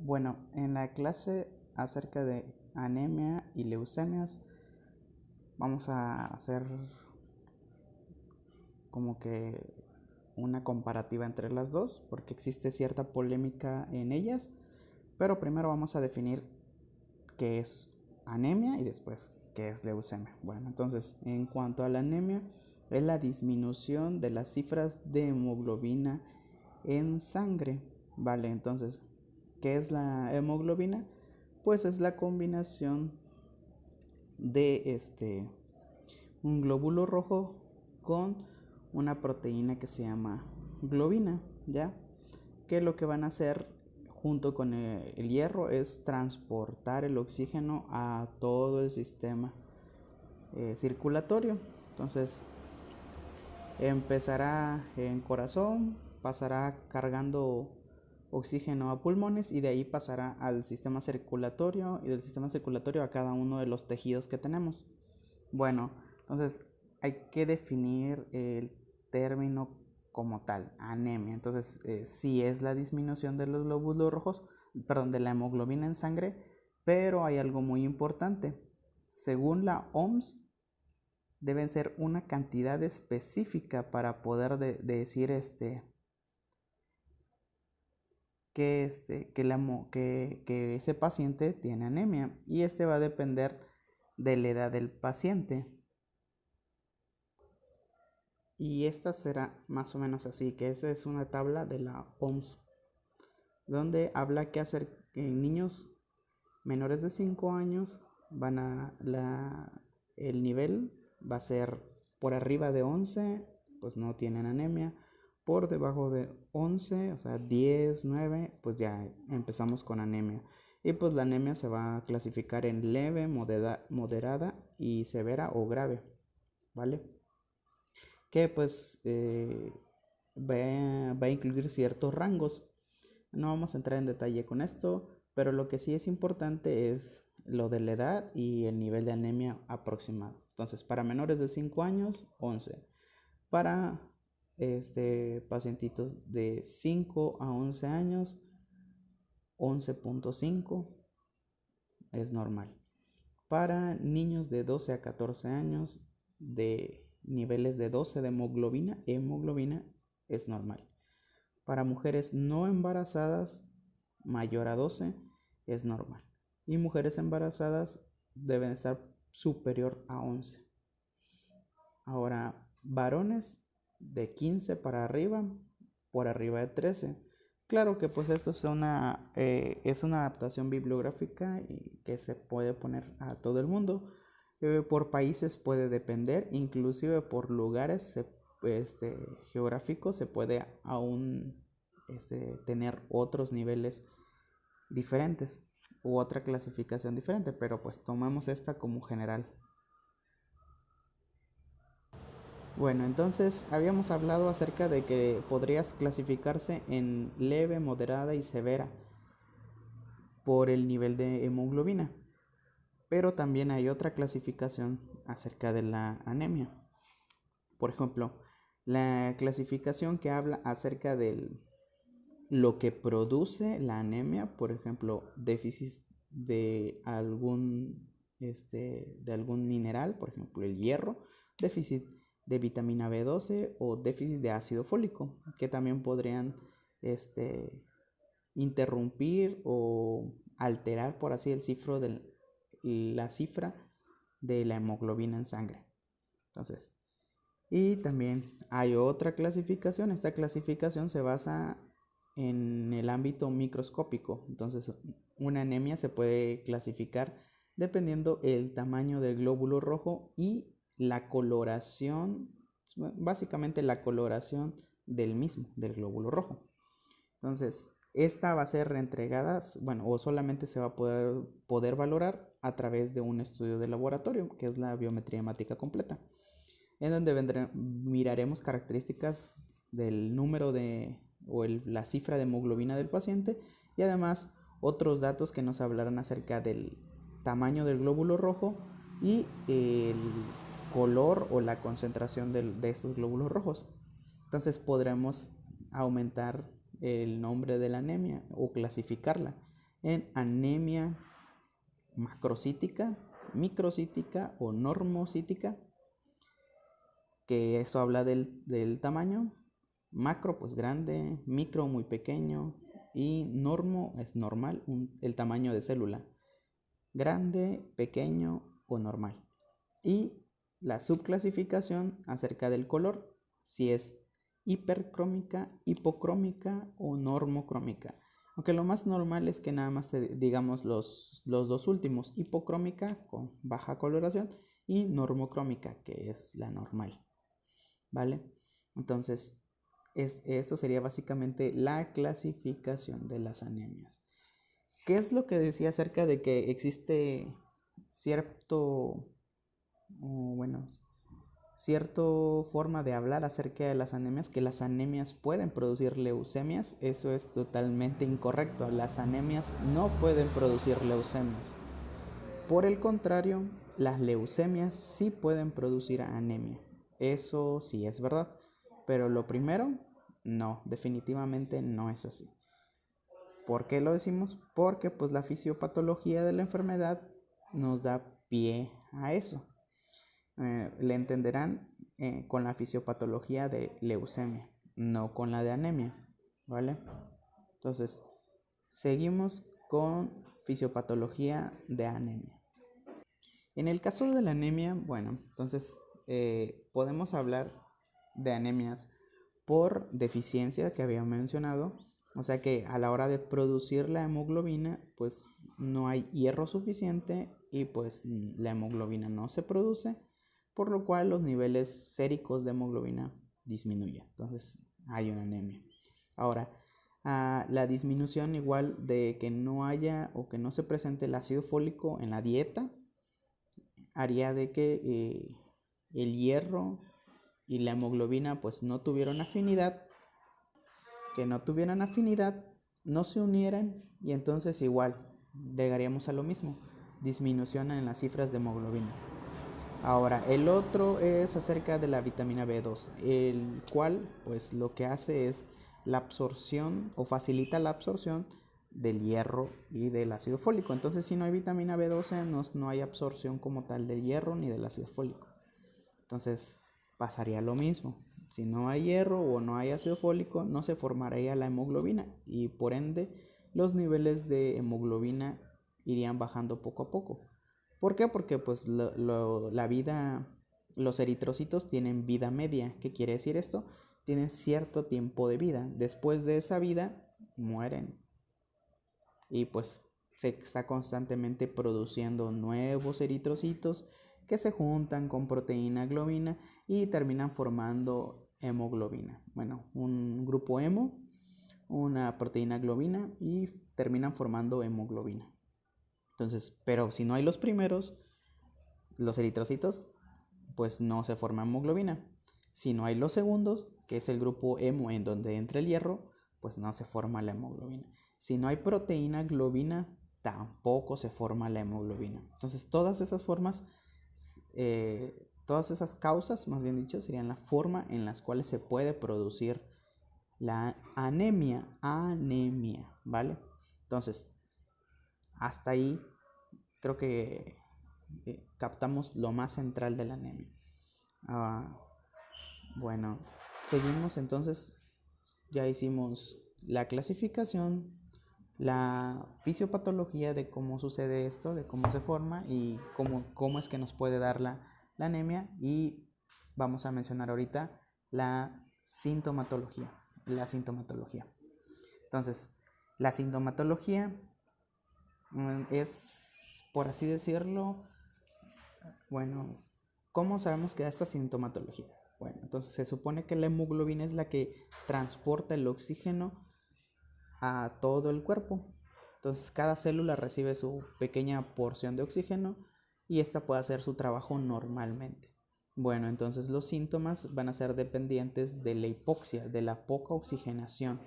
Bueno, en la clase acerca de anemia y leucemias vamos a hacer como que una comparativa entre las dos porque existe cierta polémica en ellas, pero primero vamos a definir qué es anemia y después qué es leucemia. Bueno, entonces en cuanto a la anemia es la disminución de las cifras de hemoglobina en sangre. Vale, entonces, ¿qué es la hemoglobina? Pues es la combinación de un glóbulo rojo con una proteína que se llama globina, ¿ya? Que lo que van a hacer junto con el hierro es transportar el oxígeno a todo el sistema circulatorio. Entonces empezará en corazón, pasará cargando oxígeno a pulmones y de ahí pasará al sistema circulatorio y del sistema circulatorio a cada uno de los tejidos que tenemos. Bueno, entonces hay que definir el término como tal, anemia. Entonces, sí es la disminución de los glóbulos rojos, perdón, de la hemoglobina en sangre, pero hay algo muy importante. Según la OMS, deben ser una cantidad específica para poder decir que ese paciente tiene anemia, y va a depender de la edad del paciente. Y esta será más o menos así, que esta es una tabla de la OMS, donde habla que hacer en niños menores de 5 años el nivel va a ser por arriba de 11, pues no tienen anemia. Por debajo de 11, o sea 10, 9, pues ya empezamos con anemia. Y pues la anemia se va a clasificar en leve, moderada y severa o grave, ¿vale? Que pues va a incluir ciertos rangos. No vamos a entrar en detalle con esto, pero lo que sí es importante es lo de la edad y el nivel de anemia aproximado. Entonces, para menores de 5 años, 11. Para pacientitos de 5 a 11 años, 11.5 es normal. Para niños de 12 a 14 años, de niveles de 12 de hemoglobina es normal. Para mujeres no embarazadas mayor a 12 es normal. Y mujeres embarazadas deben estar superior a 11. Ahora, varones de 15 para arriba, por arriba de 13. Claro que pues esto es una adaptación bibliográfica y que se puede poner a todo el mundo. Por países puede depender, inclusive por lugares geográficos se puede aún tener otros niveles diferentes u otra clasificación diferente, pero pues tomamos esta como general. Bueno, entonces habíamos hablado acerca de que podrías clasificarse en leve, moderada y severa por el nivel de hemoglobina, pero también hay otra clasificación acerca de la anemia. Por ejemplo, la clasificación que habla acerca de lo que produce la anemia, por ejemplo, déficit de algún mineral, por ejemplo el hierro, déficit de vitamina B12 o déficit de ácido fólico, que también podrían interrumpir o alterar, por así la cifra de la hemoglobina en sangre. Entonces, y también hay otra clasificación. Esta clasificación se basa en el ámbito microscópico. Entonces, una anemia se puede clasificar dependiendo el tamaño del glóbulo rojo y la coloración, básicamente la coloración del mismo, del glóbulo rojo. Entonces, esta va a ser reentregada, bueno, o solamente se va a poder valorar a través de un estudio de laboratorio, que es la biometría hemática completa, en donde miraremos características del número la cifra de hemoglobina del paciente y además otros datos que nos hablarán acerca del tamaño del glóbulo rojo y el color o la concentración de estos glóbulos rojos. Entonces podremos aumentar el nombre de la anemia o clasificarla. en anemia macrocítica, microcítica o normocítica, que eso habla del tamaño. Macro pues grande, micro muy pequeño y normo es normal, el tamaño de célula, grande, pequeño o normal. Y la subclasificación acerca del color, si es hipercrómica, hipocrómica o normocrómica. Aunque lo más normal es que nada más digamos los dos últimos, hipocrómica con baja coloración y normocrómica, que es la normal. ¿Vale? Entonces, esto sería básicamente la clasificación de las anemias. ¿Qué es lo que decía acerca de que existe cierta forma de hablar acerca de las anemias, que las anemias pueden producir leucemias? Eso es totalmente incorrecto. Las anemias no pueden producir leucemias. Por el contrario, las leucemias sí pueden producir anemia. Eso sí es verdad. Pero lo primero, no, definitivamente no es así. ¿Por qué lo decimos? Porque pues la fisiopatología de la enfermedad nos da pie a eso. Le entenderán con la fisiopatología de leucemia, no con la de anemia, ¿vale? Entonces, seguimos con fisiopatología de anemia. En el caso de la anemia, bueno, entonces podemos hablar de anemias por deficiencia que había mencionado, o sea que a la hora de producir la hemoglobina, pues no hay hierro suficiente y pues la hemoglobina no se produce, por lo cual los niveles séricos de hemoglobina disminuyen, entonces hay una anemia. Ahora, la disminución igual de que no haya o que no se presente el ácido fólico en la dieta haría de que el hierro y la hemoglobina pues no tuvieran afinidad, no se unieran y entonces igual llegaríamos a lo mismo, disminución en las cifras de hemoglobina. Ahora, el otro es acerca de la vitamina B2, el cual pues lo que hace es la absorción o facilita la absorción del hierro y del ácido fólico. Entonces, si no hay vitamina B12, no hay absorción como tal del hierro ni del ácido fólico. Entonces, pasaría lo mismo. Si no hay hierro o no hay ácido fólico, no se formaría la hemoglobina y por ende los niveles de hemoglobina irían bajando poco a poco. ¿Por qué? Porque pues los eritrocitos tienen vida media. ¿Qué quiere decir esto? Tienen cierto tiempo de vida. Después de esa vida mueren. Y pues se está constantemente produciendo nuevos eritrocitos que se juntan con proteína globina y terminan formando hemoglobina. Bueno, un grupo hemo, una proteína globina y terminan formando hemoglobina. Entonces, pero si no hay los primeros, los eritrocitos, pues no se forma hemoglobina. Si no hay los segundos, que es el grupo hemo en donde entra el hierro, pues no se forma la hemoglobina. Si no hay proteína globina, tampoco se forma la hemoglobina. Entonces, todas esas formas, todas esas causas, más bien dicho, serían la forma en las cuales se puede producir la anemia, ¿vale? Entonces, hasta ahí creo que captamos lo más central de la anemia. Bueno, seguimos entonces, ya hicimos la clasificación, la fisiopatología de cómo sucede esto, de cómo se forma y cómo es que nos puede dar la anemia, y vamos a mencionar ahorita la sintomatología. Entonces, la sintomatología es, por así decirlo, bueno, ¿cómo sabemos que da esta sintomatología? Bueno, entonces se supone que la hemoglobina es la que transporta el oxígeno a todo el cuerpo. Entonces cada célula recibe su pequeña porción de oxígeno y esta puede hacer su trabajo normalmente. Bueno, entonces los síntomas van a ser dependientes de la hipoxia, de la poca oxigenación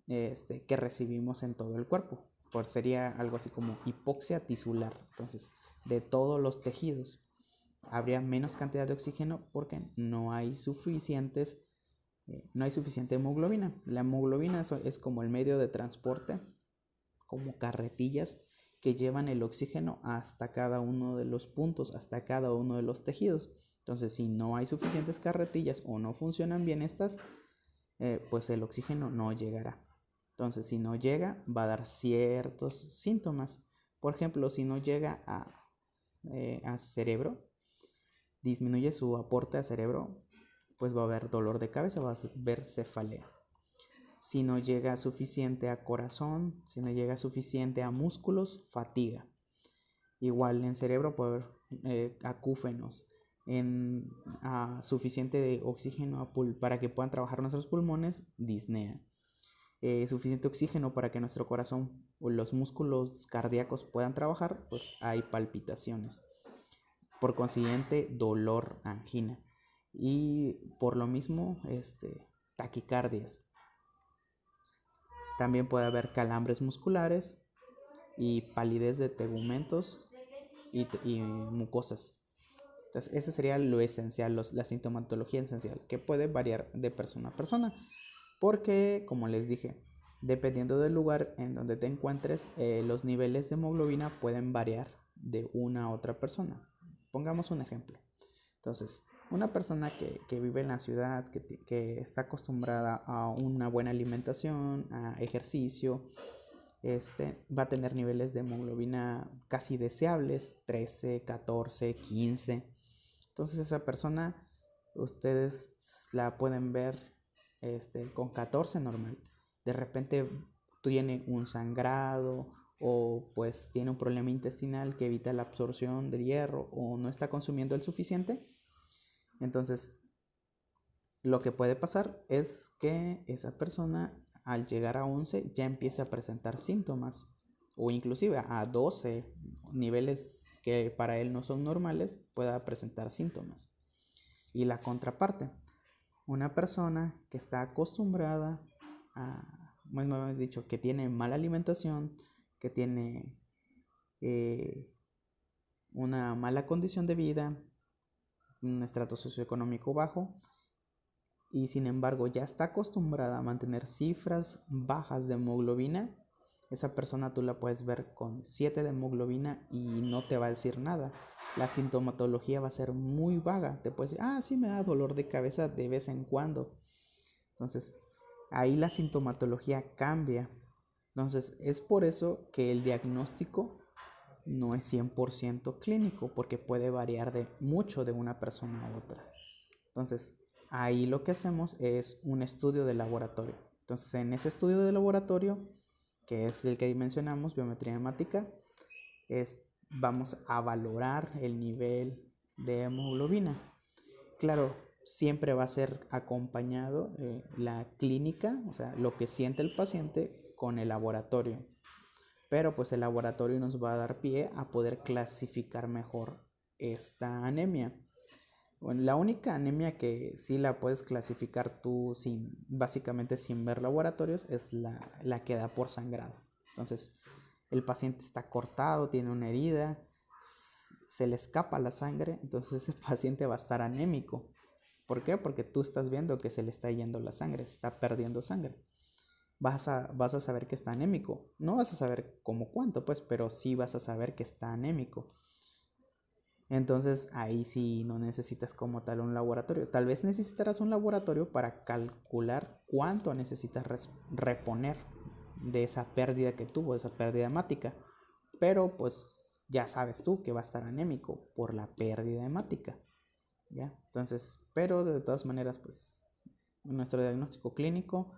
que recibimos en todo el cuerpo. Pues sería algo así como hipoxia tisular. Entonces, de todos los tejidos habría menos cantidad de oxígeno porque no hay suficiente hemoglobina. La hemoglobina es como el medio de transporte como carretillas que llevan el oxígeno hasta cada uno de los puntos, hasta cada uno de los tejidos. Entonces, si no hay suficientes carretillas o no funcionan bien estas, pues el oxígeno no llegará. Entonces, si no llega, va a dar ciertos síntomas. Por ejemplo, si no llega a cerebro, disminuye su aporte a cerebro, pues va a haber dolor de cabeza, va a haber cefalea. Si no llega suficiente a corazón, si no llega suficiente a músculos, fatiga. Igual en cerebro puede haber acúfenos, suficiente de oxígeno para que puedan trabajar nuestros pulmones, disnea. Suficiente oxígeno para que nuestro corazón o los músculos cardíacos puedan trabajar, pues hay palpitaciones. Por consiguiente, dolor, angina. Y por lo mismo, taquicardias. También puede haber calambres musculares y palidez de tegumentos y mucosas. Entonces, ese sería lo esencial, la sintomatología esencial, que puede variar de persona a persona. Porque, como les dije, dependiendo del lugar en donde te encuentres, los niveles de hemoglobina pueden variar de una a otra persona. Pongamos un ejemplo. Entonces, una persona que vive en la ciudad, que está acostumbrada a una buena alimentación, a ejercicio, va a tener niveles de hemoglobina casi deseables, 13, 14, 15. Entonces esa persona, ustedes la pueden ver con 14 normal. De repente tiene un sangrado o pues tiene un problema intestinal que evita la absorción del hierro o no está consumiendo el suficiente. Entonces, lo que puede pasar es que esa persona al llegar a 11 ya empieza a presentar síntomas o inclusive a 12 niveles que para él no son normales pueda presentar síntomas. Y la contraparte, una persona que está acostumbrada más dicho, que tiene mala alimentación, que tiene una mala condición de vida, un estrato socioeconómico bajo, y sin embargo ya está acostumbrada a mantener cifras bajas de hemoglobina, esa persona tú la puedes ver con 7 de hemoglobina y no te va a decir nada. La sintomatología va a ser muy vaga. Te puedes decir, sí me da dolor de cabeza de vez en cuando. Entonces, ahí la sintomatología cambia. Entonces, es por eso que el diagnóstico no es 100% clínico, porque puede variar mucho de una persona a otra. Entonces, ahí lo que hacemos es un estudio de laboratorio. Entonces, en ese estudio de laboratorio, que es el que mencionamos, biometría hemática, vamos a valorar el nivel de hemoglobina. Claro, siempre va a ser acompañado la clínica, o sea, lo que siente el paciente con el laboratorio. Pero pues el laboratorio nos va a dar pie a poder clasificar mejor esta anemia. Bueno, la única anemia que sí la puedes clasificar tú básicamente sin ver laboratorios es la que da por sangrado. Entonces, el paciente está cortado, tiene una herida, se le escapa la sangre, entonces ese paciente va a estar anémico. ¿Por qué? Porque tú estás viendo que se le está yendo la sangre, se está perdiendo sangre. Vas a saber que está anémico. No vas a saber cómo cuánto, pues, pero sí vas a saber que está anémico. Entonces ahí sí no necesitas como tal un laboratorio. Tal vez necesitarás un laboratorio para calcular cuánto necesitas reponer de esa pérdida que tuvo, de esa pérdida hemática. Pero pues ya sabes tú que va a estar anémico por la pérdida hemática. ¿Ya? Entonces, pero de todas maneras, pues nuestro diagnóstico clínico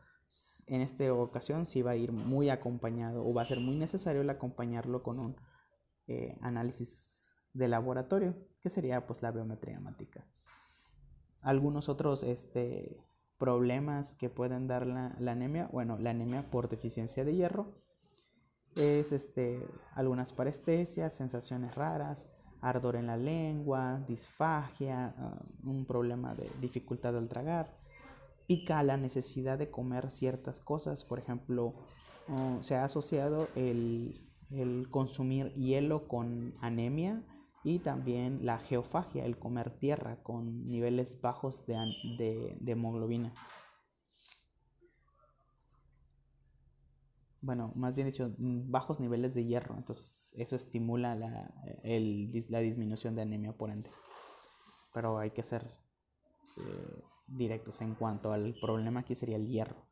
en esta ocasión sí va a ir muy acompañado o va a ser muy necesario el acompañarlo con un análisis de laboratorio, que sería pues la biometría hemática. Algunos otros problemas que pueden dar la anemia, bueno, la anemia por deficiencia de hierro es algunas parestesias, sensaciones raras, ardor en la lengua, disfagia, un problema de dificultad al tragar, pica la necesidad de comer ciertas cosas. Por ejemplo, se ha asociado el consumir hielo con anemia y también la geofagia, el comer tierra con niveles bajos de hemoglobina. bueno, más bien dicho, bajos niveles de hierro. Entonces eso estimula la disminución de anemia por ende. Pero hay que ser directos en cuanto al problema. Aquí sería el hierro,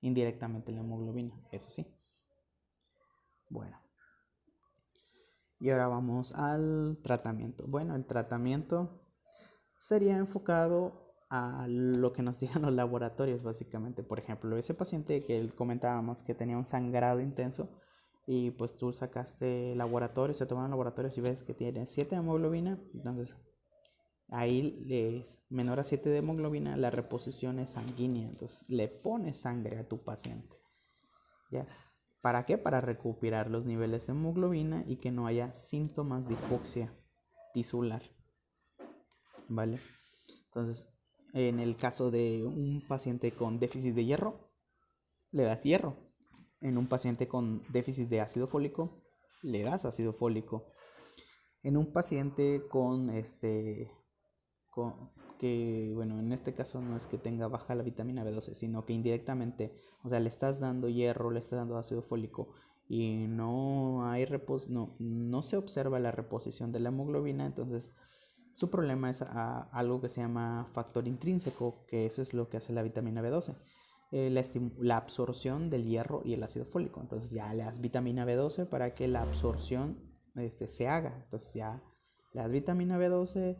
indirectamente la hemoglobina, eso sí. Bueno, y ahora vamos al tratamiento. Bueno, el tratamiento sería enfocado a lo que nos digan los laboratorios, básicamente. Por ejemplo, ese paciente que comentábamos que tenía un sangrado intenso y pues tú sacaste laboratorio, se tomaron laboratorios y ves que tiene 7 de hemoglobina, entonces ahí es menor a 7 de hemoglobina, la reposición es sanguínea, entonces le pones sangre a tu paciente. ¿Ya? ¿Para qué? Para recuperar los niveles de hemoglobina y que no haya síntomas de hipoxia tisular. ¿Vale? Entonces, en el caso de un paciente con déficit de hierro, le das hierro. En un paciente con déficit de ácido fólico, le das ácido fólico. En un paciente que, bueno, en este caso no es que tenga baja la vitamina B12, sino que indirectamente, o sea, le estás dando hierro, le estás dando ácido fólico y no hay no se observa la reposición de la hemoglobina, entonces su problema es algo que se llama factor intrínseco, que eso es lo que hace la vitamina B12, la absorción del hierro y el ácido fólico. Entonces ya le das vitamina B12 para que la absorción se haga. Entonces ya le das vitamina B12,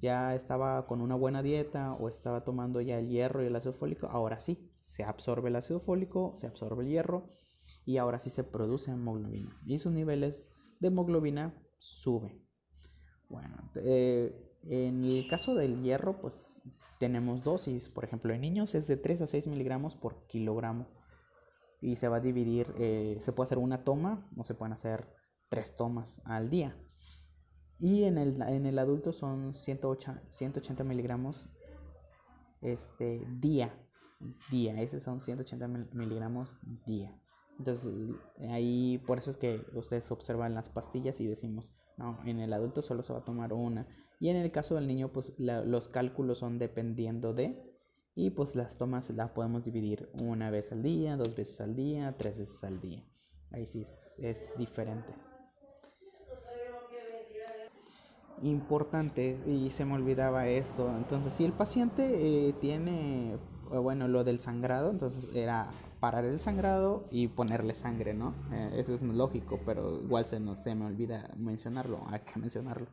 ya estaba con una buena dieta o estaba tomando ya el hierro y el ácido fólico. Ahora sí, se absorbe el ácido fólico, se absorbe el hierro y ahora sí se produce hemoglobina. Y sus niveles de hemoglobina suben. Bueno, en el caso del hierro, pues tenemos dosis. Por ejemplo, en niños es de 3 a 6 miligramos por kilogramo. Y se va a dividir, se puede hacer una toma o se pueden hacer 3 tomas al día. Y en el adulto son 180 miligramos día. Esos son 180 miligramos día. Entonces ahí por eso es que ustedes observan las pastillas y decimos, no, en el adulto solo se va a tomar una. Y en el caso del niño, pues los cálculos son dependiendo de, y pues las tomas las podemos dividir una vez al día, 2 veces al día, 3 veces al día. Ahí sí es diferente. Importante, y se me olvidaba esto. Entonces, si el paciente tiene, bueno, lo del sangrado, entonces era parar el sangrado y ponerle sangre, ¿no? Eso es lógico, pero igual se me olvida mencionarlo, hay que mencionarlo.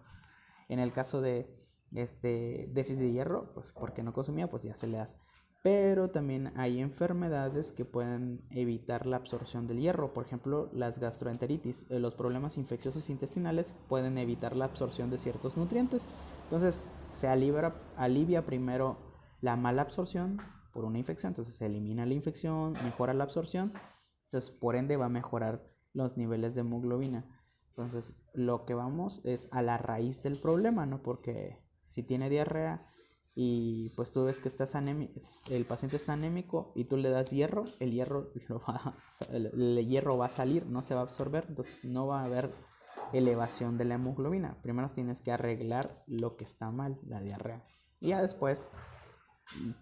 En el caso de déficit de hierro, pues porque no consumía, pues ya se le hace. Pero también hay enfermedades que pueden evitar la absorción del hierro. Por ejemplo, las gastroenteritis, los problemas infecciosos intestinales pueden evitar la absorción de ciertos nutrientes. Entonces se alivia primero la mala absorción por una infección. Entonces se elimina la infección, mejora la absorción. Entonces por ende va a mejorar los niveles de hemoglobina. Entonces lo que vamos es a la raíz del problema, ¿no? Porque si tiene diarrea y pues tú ves que el paciente está anémico y tú le das hierro, el hierro va a salir, no se va a absorber, entonces no va a haber elevación de la hemoglobina. Primero tienes que arreglar lo que está mal, la diarrea. Y ya después,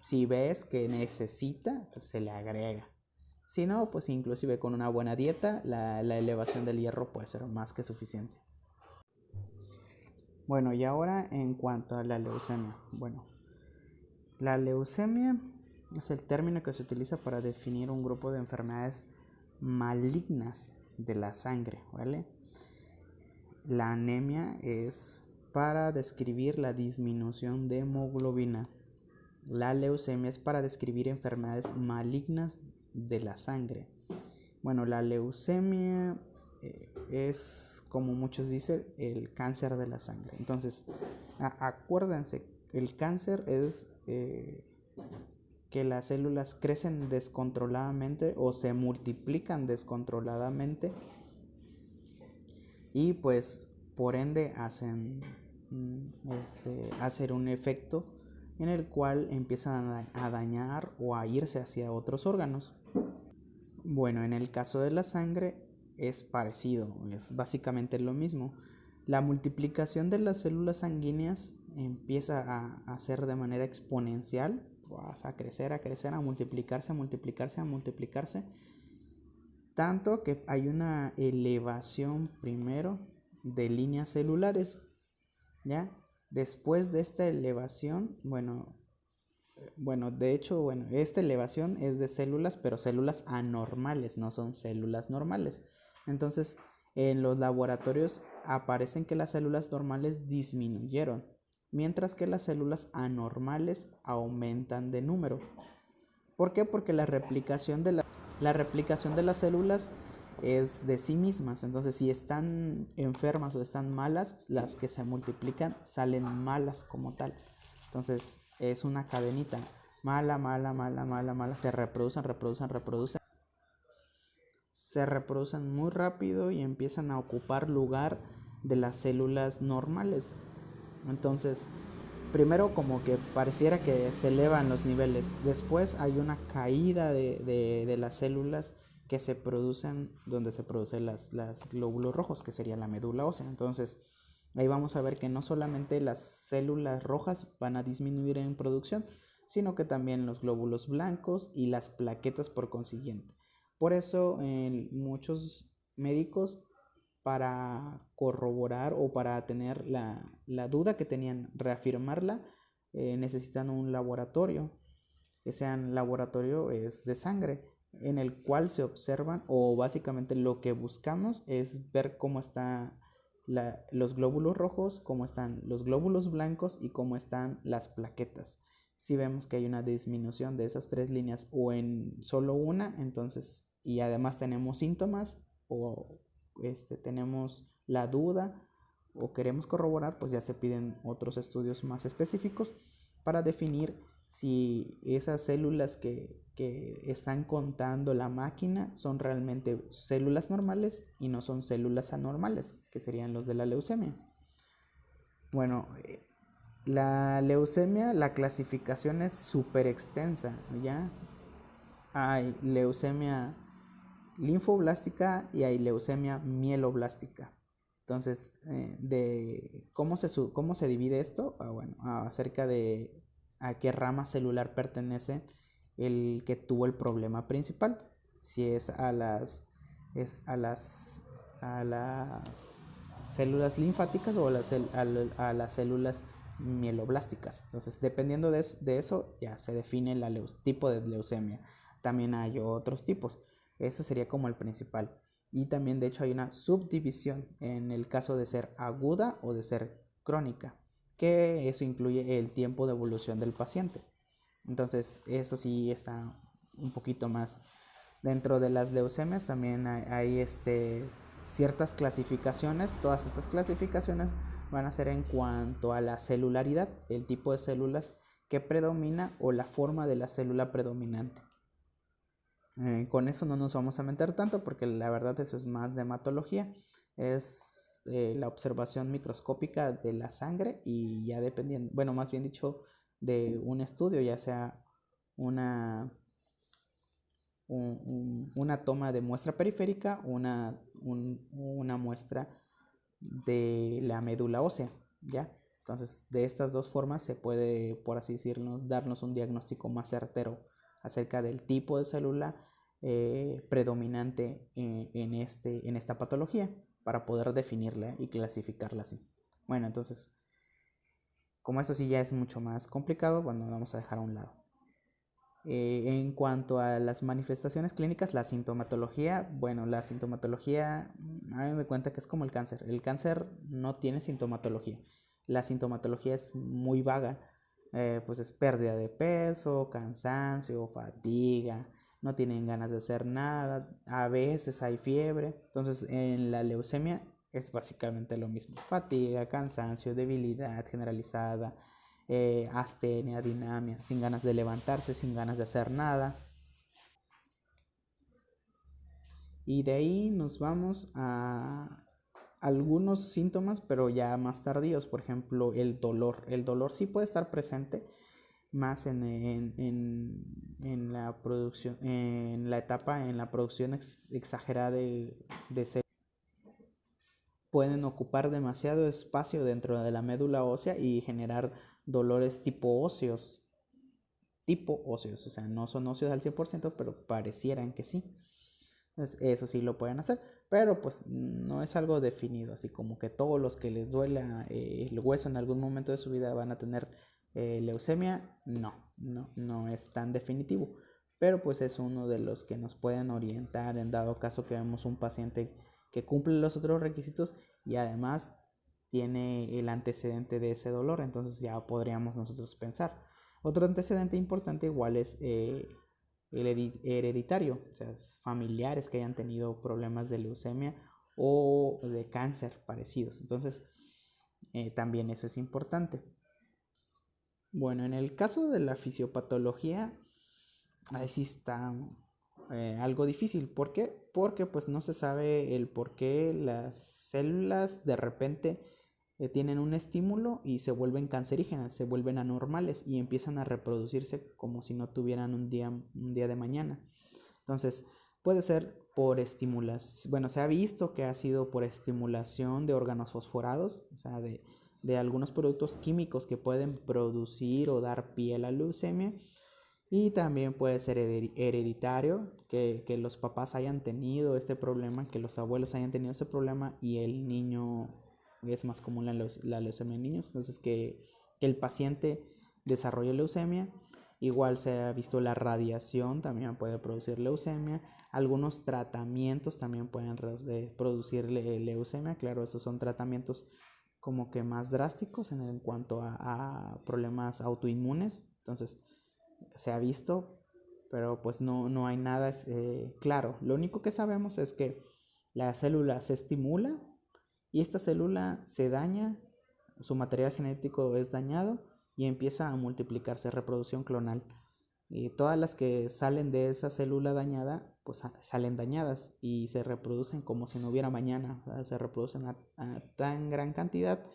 si ves que necesita, pues se le agrega. Si no, pues inclusive con una buena dieta, la elevación del hierro puede ser más que suficiente. Bueno, y ahora en cuanto a la leucemia. Bueno, la leucemia es el término que se utiliza para definir un grupo de enfermedades malignas de la sangre, ¿vale? La anemia es para describir la disminución de hemoglobina. La leucemia es para describir enfermedades malignas de la sangre. Bueno, la leucemia es, como muchos dicen, el cáncer de la sangre. Entonces, acuérdense, el cáncer es que las células crecen descontroladamente o se multiplican descontroladamente y pues por ende hacen un efecto en el cual empiezan a dañar o a irse hacia otros órganos. Bueno, en el caso de la sangre es parecido, es básicamente lo mismo. La multiplicación de las células sanguíneas empieza a hacer de manera exponencial, vas a crecer, a multiplicarse, tanto que hay una elevación primero de líneas celulares, ¿ya? Después de esta elevación, de hecho, esta elevación es de células, pero células anormales, no son células normales. Entonces, en los laboratorios aparecen que las células normales disminuyeron, mientras que las células anormales aumentan de número. ¿Por qué? Porque la replicación de las células es de sí mismas. Entonces, si están enfermas o están malas, las que se multiplican salen malas como tal. Entonces, es una cadenita. Mala, mala, mala, mala, mala. Se reproducen. Se reproducen muy rápido y empiezan a ocupar lugar de las células normales. Entonces, primero como que pareciera que se elevan los niveles. Después hay una caída de las células que se producen, donde se producen las glóbulos rojos, que sería la médula ósea. Entonces, ahí vamos a ver que no solamente las células rojas van a disminuir en producción, sino que también los glóbulos blancos y las plaquetas por consiguiente. Por eso, muchos médicos, para corroborar o para tener la duda que tenían, reafirmarla, necesitan un laboratorio, que sea un laboratorio de sangre, en el cual se observan, o básicamente lo que buscamos es ver cómo están los glóbulos rojos, cómo están los glóbulos blancos y cómo están las plaquetas. Si vemos que hay una disminución de esas tres líneas o en solo una, entonces, y además tenemos síntomas o tenemos la duda o queremos corroborar, pues ya se piden otros estudios más específicos para definir si esas células que están contando la máquina son realmente células normales y no son células anormales, que serían los de la leucemia. Bueno, la leucemia, la clasificación es súper extensa, ¿ya? Hay leucemia linfoblástica y hay leucemia mieloblástica. Entonces, de cómo se divide esto, acerca de a qué rama celular pertenece el que tuvo el problema principal, si es a las células linfáticas o a las células mieloblásticas. Entonces, dependiendo de eso, ya se define el tipo de leucemia. También hay otros tipos. Ese sería como el principal. Y también, de hecho, hay una subdivisión en el caso de ser aguda o de ser crónica, que eso incluye el tiempo de evolución del paciente. Entonces, eso sí está un poquito más. Dentro de las leucemias también hay ciertas clasificaciones. Todas estas clasificaciones van a ser en cuanto a la celularidad, el tipo de células que predomina o la forma de la célula predominante. Con eso no nos vamos a meter tanto porque la verdad eso es más de hematología. Es la observación microscópica de la sangre y ya dependiendo, más bien dicho, de un estudio, ya sea una toma de muestra periférica, una muestra de la médula ósea, ¿ya? Entonces, de estas dos formas se puede, por así decirlo, darnos un diagnóstico más certero acerca del tipo de célula predominante en esta patología para poder definirla y clasificarla así. Bueno, entonces, como eso sí ya es mucho más complicado, lo vamos a dejar a un lado. En cuanto a las manifestaciones clínicas, la sintomatología, hagan de cuenta que es como el cáncer. El cáncer no tiene sintomatología. La sintomatología es muy vaga, pues es pérdida de peso, cansancio, fatiga, no tienen ganas de hacer nada, a veces hay fiebre. Entonces, en la leucemia es básicamente lo mismo: fatiga, cansancio, debilidad generalizada, astenia, dinamia, sin ganas de levantarse, sin ganas de hacer nada. Y de ahí nos vamos a algunos síntomas, pero ya más tardíos. Por ejemplo, el dolor. El dolor sí puede estar presente más en la producción, en la etapa, en la producción exagerada de células. Pueden ocupar demasiado espacio dentro de la médula ósea y generar dolores tipo óseos, o sea, no son óseos al 100%, pero parecieran que sí. Entonces, eso sí lo pueden hacer, pero pues no es algo definido, así como que todos los que les duela el hueso en algún momento de su vida van a tener leucemia. No es tan definitivo, pero pues es uno de los que nos pueden orientar en dado caso que vemos un paciente que cumple los otros requisitos y además tiene el antecedente de ese dolor. Entonces ya podríamos nosotros pensar. Otro antecedente importante igual es el hereditario, o sea, familiares que hayan tenido problemas de leucemia o de cáncer parecidos. Entonces, también eso es importante. Bueno, en el caso de la fisiopatología, ahí sí está algo difícil. ¿Por qué? Porque pues no se sabe el por qué las células de repente tienen un estímulo y se vuelven cancerígenas, se vuelven anormales y empiezan a reproducirse como si no tuvieran un día de mañana. Entonces, puede ser por estimulación. Bueno, se ha visto que ha sido por estimulación de órganos fosforados, o sea, de algunos productos químicos que pueden producir o dar pie a la leucemia. Y también puede ser hereditario, que los papás hayan tenido este problema, que los abuelos hayan tenido ese problema y el niño, es más común la leucemia en niños, entonces que el paciente desarrolle leucemia. Igual se ha visto la radiación también puede producir leucemia. Algunos tratamientos también pueden producir leucemia. Claro, esos son tratamientos como que más drásticos en cuanto a problemas autoinmunes. Entonces, se ha visto, pero pues no hay nada claro. Lo único que sabemos es que la célula se estimula y esta célula se daña, su material genético es dañado y empieza a multiplicarse, reproducción clonal. Y todas las que salen de esa célula dañada, pues salen dañadas y se reproducen como si no hubiera mañana. Se reproducen a tan gran cantidad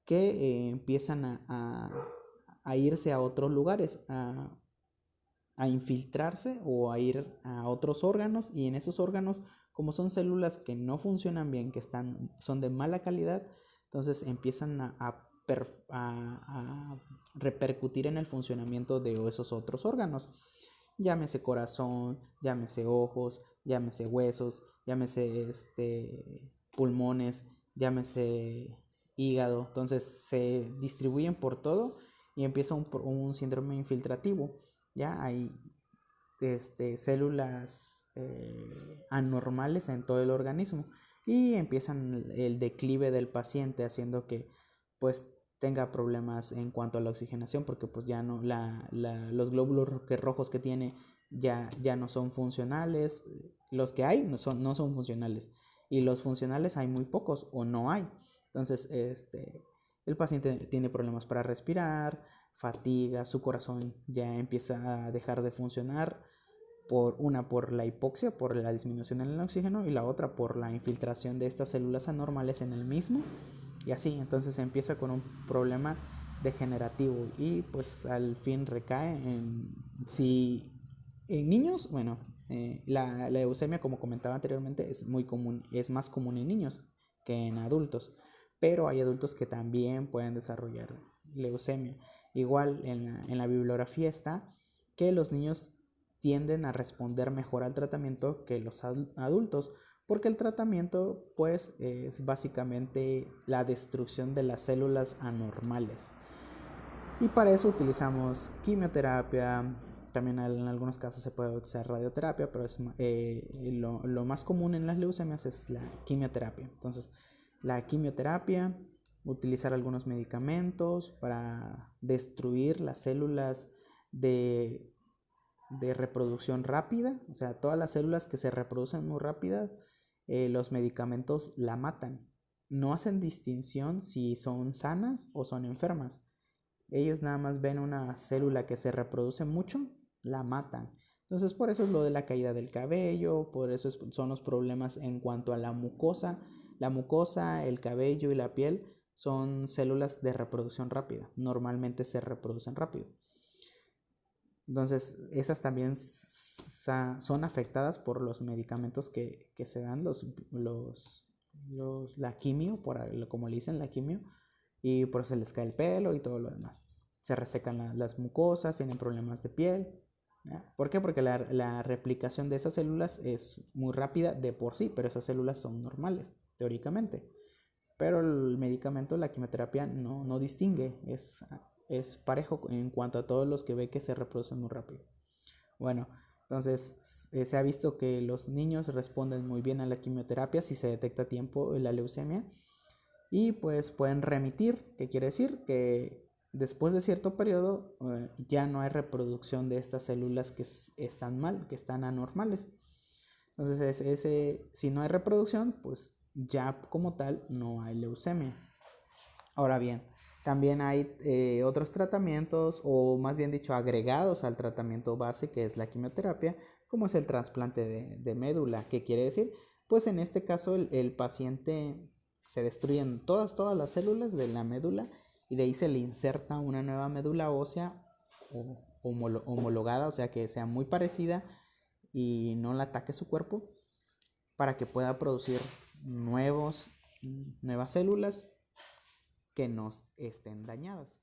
que empiezan a irse a otros lugares, a infiltrarse o a ir a otros órganos, y en esos órganos, como son células que no funcionan bien, que son de mala calidad, entonces empiezan a repercutir en el funcionamiento de esos otros órganos. Llámese corazón, llámese ojos, llámese huesos, llámese pulmones, llámese hígado. Entonces se distribuyen por todo y empieza un síndrome infiltrativo. Ya hay células anormales en todo el organismo y empiezan el declive del paciente, haciendo que pues tenga problemas en cuanto a la oxigenación, porque pues ya no los glóbulos rojos que tiene ya no son funcionales. Los que hay no son funcionales, y los funcionales hay muy pocos o no hay. Entonces el paciente tiene problemas para respirar, fatiga, su corazón ya empieza a dejar de funcionar, por la hipoxia, por la disminución en el oxígeno, y la otra por la infiltración de estas células anormales en el mismo, y así. Entonces empieza con un problema degenerativo y pues al fin recae si en niños. Bueno, la leucemia, como comentaba anteriormente, es muy común, es más común en niños que en adultos, pero hay adultos que también pueden desarrollar leucemia. Igual en la bibliografía está que los niños tienden a responder mejor al tratamiento que los adultos, porque el tratamiento pues es básicamente la destrucción de las células anormales, y para eso utilizamos quimioterapia. También en algunos casos se puede utilizar radioterapia, pero lo más común en las leucemias es la quimioterapia. Entonces, la quimioterapia, utilizar algunos medicamentos para destruir las células de reproducción rápida, o sea, todas las células que se reproducen muy rápidas, los medicamentos la matan. No hacen distinción si son sanas o son enfermas. Ellos nada más ven una célula que se reproduce mucho, la matan. Entonces, por eso es lo de la caída del cabello, por eso son los problemas en cuanto a la mucosa. La mucosa, el cabello y la piel son células de reproducción rápida. Normalmente se reproducen rápido. Entonces, esas también son afectadas por los medicamentos que se dan, la quimio, como le dicen, la quimio, y por eso se les cae el pelo y todo lo demás. Se resecan las mucosas, tienen problemas de piel, ¿Ya? ¿Por qué? Porque la replicación de esas células es muy rápida de por sí, pero esas células son normales, teóricamente. Pero el medicamento, la quimioterapia, no distingue, es parejo en cuanto a todos los que ve que se reproducen muy rápido. Bueno, entonces se ha visto que los niños responden muy bien a la quimioterapia si se detecta a tiempo la leucemia y pues pueden remitir, que quiere decir que después de cierto periodo ya no hay reproducción de estas células que están mal, que están anormales. Entonces si no hay reproducción, pues ya como tal no hay leucemia. Ahora bien, también hay otros tratamientos, o más bien dicho, agregados al tratamiento base, que es la quimioterapia, como es el trasplante de médula. ¿Qué quiere decir? Pues en este caso el paciente se destruyen todas las células de la médula y de ahí se le inserta una nueva médula ósea homologada, o sea que sea muy parecida y no la ataque su cuerpo, para que pueda producir nuevas células que no estén dañadas.